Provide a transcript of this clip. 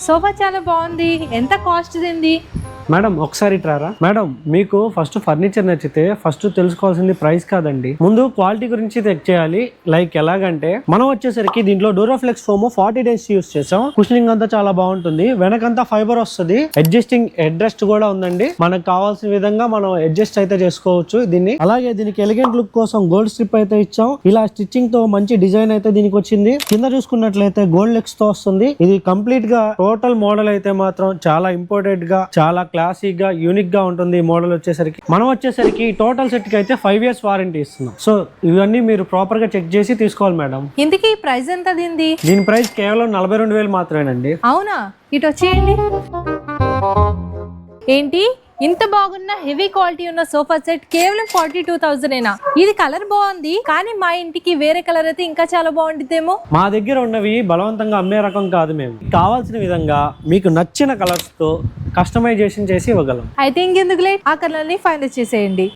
Sofa చాలా బాగుంది. ఎంత కాస్ట్ దీనిది? మేడం ఒకసారి ఇట్రారా. మేడం మీకు ఫస్ట్ ఫర్నిచర్ నచ్చితే ఫస్ట్ తెలుసుకోవాల్సింది ప్రైస్ కాదండి, ముందు క్వాలిటీ గురించి చెక్ చేయాలి. లైక్ ఎలాగంటే మనం వచ్చేసరికి దీంట్లో డూరోఫ్లెక్స్ ఫోమ్ 40 days యూస్ చేసాం. కుషనింగ్ అంతా చాలా బాగుంటుంది, వెనకంతా ఫైబర్ వస్తుంది, అడ్జస్టింగ్ హెడ్ రెస్ట్ కూడా ఉందండి. మనకు కావాల్సిన విధంగా మనం అడ్జస్ట్ అయితే చేసుకోవచ్చు దీన్ని. అలాగే దీనికి ఎలిగెంట్ లుక్ కోసం గోల్డ్ స్ట్రిప్ అయితే ఇచ్చాం. ఇలా స్టిచ్చింగ్ తో మంచి డిజైన్ అయితే దీనికి వచ్చింది. కింద చూసుకున్నట్లయితే గోల్డ్ లెగ్స్ తో వస్తుంది. ఇది కంప్లీట్ గా టోటల్ మోడల్ అయితే మాత్రం చాలా ఇంపార్టెంట్ గా, చాలా క్లాసిక్ గా, యూనిక్ గా ఉంటుంది. ఈ మోడల్ వచ్చేసరికి మనం వచ్చేసరికి టోటల్ సెట్ కి అయితే 5 years వారంటీ ఇస్తున్నాం. సో ఇవన్నీ మీరు ప్రాపర్ గా చెక్ చేసి తీసుకోవాలి మేడం. ఇందుకే ప్రైస్ ఎంత దీనిది? దీని ప్రైస్ కేవలం 42,000 మాత్రమేనండి. అవునా? ఇటు వచ్చేయండి. ఏంటి ఇంత బాగున్న హెవీ క్వాలిటీ ఉన్న సోఫా సెట్ కేవలం 42,000ఏనా? ఇది కలర్ బాగుంది, కానీ మా ఇంటికి వేరే కలర్ అయితే ఇంకా చాలా బాగుంటుందేమో. మా దగ్గర ఉన్నవి బలవంతంగా అమ్మే రకం కాదు, మేము కావాల్సిన విధంగా మీకు నచ్చిన కలర్స్ తో కస్టమైజేషన్ చేసి ఇవ్వగలం. అయితే ఇంకెందుకు లేట్, ఆ కలర్ ని ఫైనల్ చేసేయండి.